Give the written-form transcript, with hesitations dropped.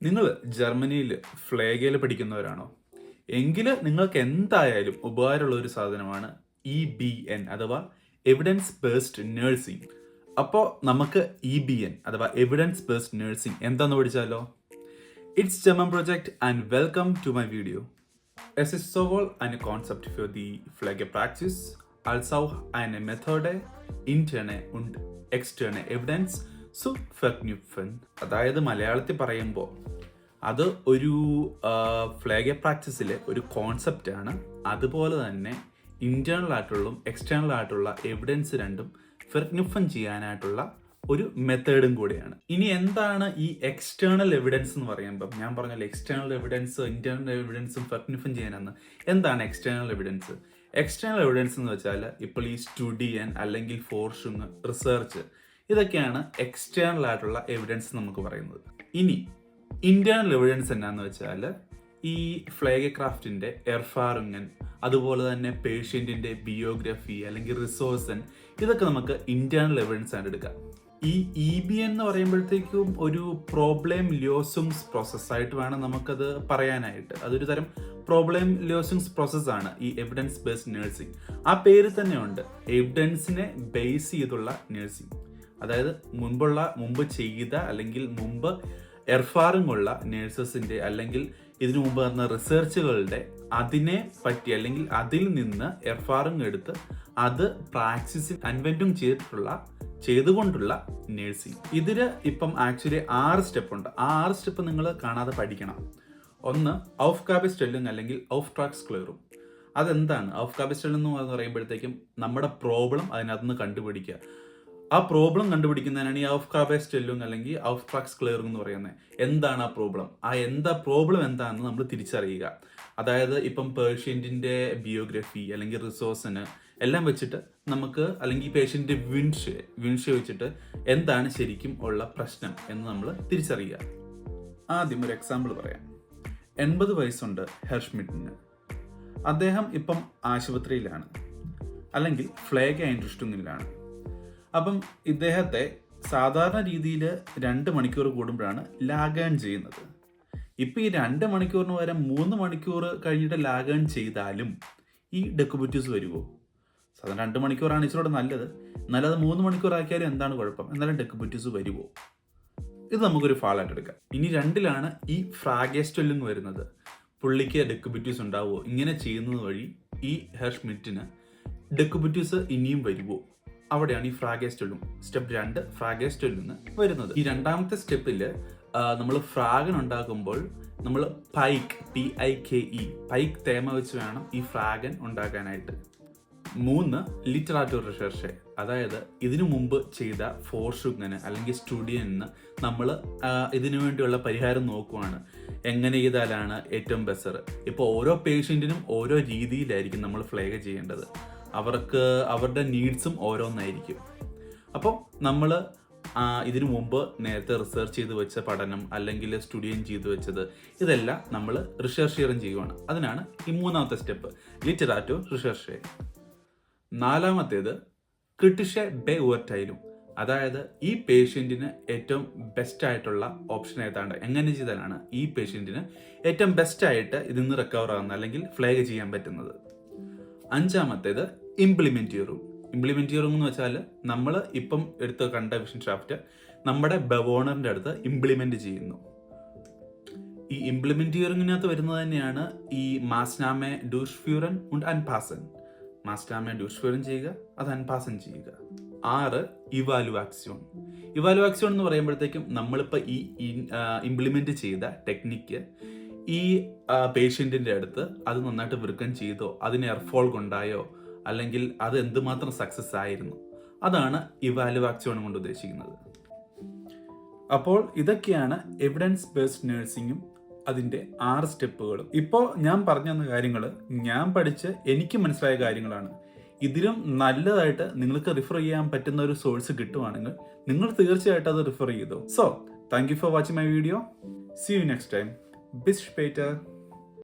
നിങ്ങൾ ജർമ്മനിയിൽ ഫ്ലേഗയിൽ പഠിക്കുന്നവരാണോ? എങ്കിൽ നിങ്ങൾക്ക് എന്തായാലും ഉപകാരമുള്ള ഒരു സാധനമാണ് EBN അഥവാ എവിഡൻസ് ബേസ്ഡ് നഴ്സിംഗ്. അപ്പോൾ നമുക്ക് EBN അഥവാ എവിഡൻസ് ബേസ്ഡ് നഴ്സിംഗ് എന്താണെന്ന് പഠിച്ചാലോ? It's German project and welcome to my video. Es ist sowohl eine Konzept für die Pflegepraxis als auch eine Methode, interne und externe Evidenz zu verknüpfen. അതായത് മലയാളത്തിൽ പറയുമ്പോൾ അത് ഒരു ഫ്ലേഗ പ്രാക്ടീസിലെ ഒരു കോൺസെപ്റ്റാണ്. അതുപോലെ തന്നെ ഇന്റേണൽ ആയിട്ടുള്ള എക്സ്റ്റേണൽ ആയിട്ടുള്ള എവിഡൻസ് രണ്ടും ഫെർക്നിഫൻ ചെയ്യാനായിട്ടുള്ള ഒരു മെത്തേഡും കൂടിയാണ്. ഇനി എന്താണ് ഈ എക്സ്റ്റേണൽ എവിഡൻസ് എന്ന് പറയുമ്പോൾ, ഞാൻ പറഞ്ഞല്ലോ എക്സ്റ്റേണൽ എവിഡൻസ് ഇന്റേണൽ എവിഡൻസും ഫെർക്നിഫൻ ചെയ്യാനെന്ന്. എന്താണ് എക്സ്റ്റേണൽ എവിഡൻസ്? എക്സ്റ്റേണൽ എവിഡൻസ് എന്ന് വെച്ചാൽ ഇപ്പോൾ ഈ സ്റ്റുഡിയൻ അല്ലെങ്കിൽ ഫോർഷുങ്, റിസർച്ച്, ഇതൊക്കെയാണ് എക്സ്റ്റേണൽ ആയിട്ടുള്ള എവിഡൻസ് നമുക്ക് പറയുന്നത്. ഇനി ഇന്റേണൽ എവിഡൻസ് എന്നാന്ന് വെച്ചാൽ ഈ ഫ്ലേഗ ക്രാഫ്റ്റിന്റെ എർഫാറുങ്ങൻ, അതുപോലെ തന്നെ പേഷ്യന്റിന്റെ ബിയോഗ്രഫി അല്ലെങ്കിൽ റിസോഴ്സൻ, ഇതൊക്കെ നമുക്ക് ഇന്റേണൽ എവിഡൻസ് ആയിട്ട് എടുക്കാം. ഈ EBN എന്ന് പറയുമ്പോഴത്തേക്കും ഒരു പ്രോബ്ലം ലിയോസിങ്സ് പ്രോസസ്സായിട്ട് വേണം നമുക്കത് പറയാനായിട്ട്. അതൊരു തരം പ്രോബ്ലം ലിയോസിങ്സ് പ്രോസസ്സാണ് ഈ എവിഡൻസ് ബേസ്ഡ് നഴ്സിംഗ്. ആ പേര് തന്നെ ഉണ്ട്, എവിഡൻസിനെ ബേസ് ചെയ്തുള്ള നഴ്സിംഗ്. അതായത് മുമ്പ് ചെയ്ത അല്ലെങ്കിൽ മുമ്പ് എർഫാറിംഗ് ഉള്ള നേഴ്സസിന്റെ അല്ലെങ്കിൽ ഇതിനു മുമ്പ് നടന്ന റിസർച്ചുകളുടെ അതിനെ പറ്റി അല്ലെങ്കിൽ അതിൽ നിന്ന് എർഫാറിംഗ് എടുത്ത് അത് പ്രാക്ടീസിൽ അൻവെന്റും ചെയ്തുകൊണ്ടുള്ള നേഴ്സിംഗ്. ഇതിന് ഇപ്പം ആക്ച്വലി 6 സ്റ്റെപ്പ് ഉണ്ട്. ആ 6 സ്റ്റെപ്പ് നിങ്ങൾ കാണാതെ പഠിക്കണം. ഒന്ന്, ഔഫ്ഗാബിസ്റ്റെല്ലിംഗ് അല്ലെങ്കിൽ ഔഫ്ട്രാക്സ്ക്ലെയറും. അതെന്താണ് ഔഫ്ഗാബിസ്റ്റെല്ലിംഗ് എന്ന് പറയുമ്പോഴത്തേക്കും നമ്മുടെ പ്രോബ്ലം അതിനകത്ത് നിന്ന് കണ്ടുപിടിക്കുക. ആ പ്രോബ്ലം കണ്ടുപിടിക്കുന്നതിനാണ് ഈ ഔഫ്ഗാബിസ്റ്റെല്ലിംഗ് അല്ലെങ്കിൽ ഔഫ്ട്രാക്സ്ക്ലെയറിംഗ് എന്ന് പറയുന്നത്. എന്താണ് ആ പ്രോബ്ലം? പ്രോബ്ലം എന്താണെന്ന് നമ്മൾ തിരിച്ചറിയുക. അതായത് ഇപ്പം പേഷ്യന്റിന്റെ ബിയോഗ്രഫി അല്ലെങ്കിൽ റിസോഴ്സിന് എല്ലാം വെച്ചിട്ട് നമുക്ക്, അല്ലെങ്കിൽ ഈ പേഷ്യന്റിന്റെ വിൻഷ് വെച്ചിട്ട് എന്താണ് ശരിക്കും ഉള്ള പ്രശ്നം എന്ന് നമ്മൾ തിരിച്ചറിയുക. ആദ്യം ഒരു എക്സാമ്പിൾ പറയാം. 80 വയസ്സുണ്ട് ഹെർഷ്മിറ്റിന്. അദ്ദേഹം ഇപ്പം ആശുപത്രിയിലാണ് അല്ലെങ്കിൽ ഫ്ലേഗ ഇൻട്രസ്റ്റിംഗിലാണ്. അപ്പം ഇദ്ദേഹത്തെ സാധാരണ രീതിയിൽ 2 മണിക്കൂർ കൂടുമ്പോഴാണ് ലാഗേൺ ചെയ്യുന്നത്. ഇപ്പം ഈ 2 മണിക്കൂറിന് പകരം 3 മണിക്കൂർ കഴിഞ്ഞിട്ട് ലാഗേൺ ചെയ്താലും ഈ ഡെക്കുബിറ്റീസ് വരുമോ? സാധാരണ 2 മണിക്കൂറാണ് ഇച്ചിരി നല്ലത്. എന്നാലും അത് 3 മണിക്കൂർ ആക്കിയാലും എന്താണ് കുഴപ്പം? എന്നാലും ഡെക്കുബിറ്റീസ് വരുമോ? ഇത് നമുക്കൊരു ഫാളായിട്ട് എടുക്കാം. ഇനി 2ലാണ് ഈ ഫ്രാഗേസ്റ്റെല്ലിംഗ് വരുന്നത്. പുള്ളിക്ക് ഡെക്കുബിറ്റീസ് ഉണ്ടാവുമോ? ഇങ്ങനെ ചെയ്യുന്നത് വഴി ഈ ഹെർഷ്മിറ്റിന് ഡെക്കുബിറ്റീസ് ഇനിയും വരുമോ? അവിടെയാണ് ഈ ഫ്രാഗേസ്റ്റെല്ലിംഗ് സ്റ്റെപ്പ് 2 ഫ്രാഗേസ്റ്റെല്ലിംഗ് വരുന്നത്. ഈ 2ാമത്തെ സ്റ്റെപ്പിൽ നമ്മൾ ഫ്രാഗൻ ഉണ്ടാക്കുമ്പോൾ നമ്മൾ പൈക്ക് തേമ വെച്ച് വേണം ഈ ഫ്രാഗൻ ഉണ്ടാക്കാനായിട്ട്. 3, ലിറ്ററാറ്റൂർ റിസർച്ച്. അതായത് ഇതിനു മുമ്പ് ചെയ്ത ഫോർഷുങ്ങനെ അല്ലെങ്കിൽ സ്റ്റുഡിയന് നമ്മൾ ഇതിനു വേണ്ടിയുള്ള പരിഹാരം നോക്കുവാണ്. എങ്ങനെ ചെയ്താലാണ് ഏറ്റവും ബെറ്റർ? ഇപ്പോൾ ഓരോ പേഷ്യൻറ്റിനും ഓരോ രീതിയിലായിരിക്കും നമ്മൾ ഫ്ലേഗ ചെയ്യേണ്ടത്. അവർക്ക് അവരുടെ നീഡ്സും ഓരോന്നായിരിക്കും. അപ്പോൾ നമ്മൾ ഇതിനു മുമ്പ് നേരത്തെ റിസർച്ച് ചെയ്ത് വെച്ച പഠനം അല്ലെങ്കിൽ സ്റ്റുഡിയൻ ചെയ്ത് വെച്ചത് ഇതെല്ലാം നമ്മൾ റിസർച്ച് ചെയ്യുവാണ്. അതിനാണ് ഈ 3ാമത്തെ സ്റ്റെപ്പ്, ലിറ്ററാറ്റൂർ റിസർച്ച്. 4ാമത്തേത് ക്രിട്ടിഷെ ബെ ഉവർട്ടൈലും. അതായത് ഈ പേഷ്യൻറ്റിന് ഏറ്റവും ബെസ്റ്റ് ആയിട്ടുള്ള ഓപ്ഷൻ ഏതാണ്, എങ്ങനെ ചെയ്താലാണ് ഈ പേഷ്യൻറ്റിന് ഏറ്റവും ബെസ്റ്റ് ആയിട്ട് ഇതിൽ നിന്ന് റിക്കവർ ആകുന്നത് അല്ലെങ്കിൽ ഫ്ലേഗ ചെയ്യാൻ പറ്റുന്നത്. 5ാമത്തേത് ഇംപ്ലിമെന്റിയറും എന്ന് വെച്ചാൽ നമ്മൾ ഇപ്പം എടുത്ത് കണ്ട വിഷൻ ഷാഫ്റ്റ് നമ്മുടെ ബവോണറിന്റെ അടുത്ത് ഇംപ്ലിമെന്റ് ചെയ്യുന്നു. ഈ ഇംപ്ലിമെന്റിയറിങ്ങിനകത്ത് വരുന്നത് തന്നെയാണ് ഈ മാസ്നാമെ ഡൂഷ്ഫ്യൂറൻ und അൻപാസൻ. മാസ്നാമെ ഡൂഷ്ഫ്യൂറൻ ചെയ്യുക, അത് അൻപാസൻ ചെയ്യുക. 6, ഇവാലുവാക്സിയോൺ എന്ന് പറയുമ്പോഴത്തേക്കും നമ്മളിപ്പോൾ ഈ ഇംപ്ലിമെന്റ് ചെയ്ത ടെക്നിക്ക് ഈ പേഷ്യൻറ്റിൻ്റെ അടുത്ത് അത് നന്നായിട്ട് വൃക്കം ചെയ്തോ, അതിന് എർഫോൾ ഉണ്ടായോ, അല്ലെങ്കിൽ അത് എന്തുമാത്രം സക്സസ് ആയിരുന്നു, അതാണ് ഇവാലുവാക്സിയോൺ കൊണ്ട് ഉദ്ദേശിക്കുന്നത്. അപ്പോൾ ഇതൊക്കെയാണ് എവിഡൻസ് ബേസ്ഡ് നഴ്സിംഗും അതിൻ്റെ 6 സ്റ്റെപ്പുകളും. ഇപ്പോൾ ഞാൻ പറഞ്ഞു തന്ന കാര്യങ്ങൾ ഞാൻ പഠിച്ച് എനിക്ക് മനസ്സിലായ കാര്യങ്ങളാണ്. ഇതിലും നല്ലതായിട്ട് നിങ്ങൾക്ക് റിഫർ ചെയ്യാൻ പറ്റുന്ന ഒരു സോഴ്സ് കിട്ടുവാണെങ്കിൽ നിങ്ങൾ തീർച്ചയായിട്ടും അത് റിഫർ ചെയ്തോ. So thank you for watching my video. See you next time. Bis später.